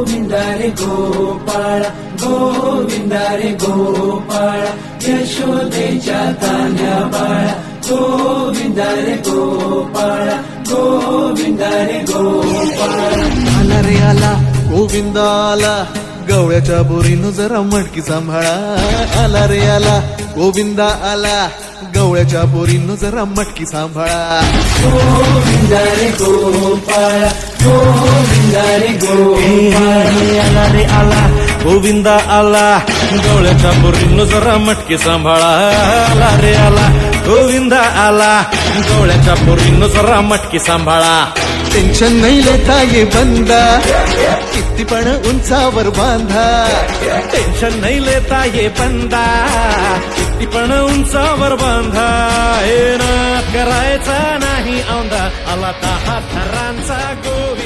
गोविंदा रे गोपाळ गोविंदा रे गोपाळ यशोदेच्या तान्ह्या बाळा गोविंदा रे गोपाळ गोविंदा रे गोपाळ आला रे आला गोविंदा आला गवळ्याच्या बोरीनं जरा मटकी सांभाळा आला रे आला गोविंदा आला गवळ्याच्या बोरीनं जरा मटकी सांभाळा गोविंदा रे गोपाळ गोविंदा रे गोपाळ आला रे आला गोविंदा आला गवळ्याच्या बोरीनं जरा मटकी सांभाळा आला रे आला गोविंदा आला गवळ्याच्या बोरीनं जरा मटकी सांभाळा टेन्शन नाही लेता ये बंदा किती पण उंचावर बांधा टेन्शन नाही लेता ये बंदा किती पण उंचावर बांधा हे ना करायचा नाही औंधा आला 10 थरांचा गोविंदा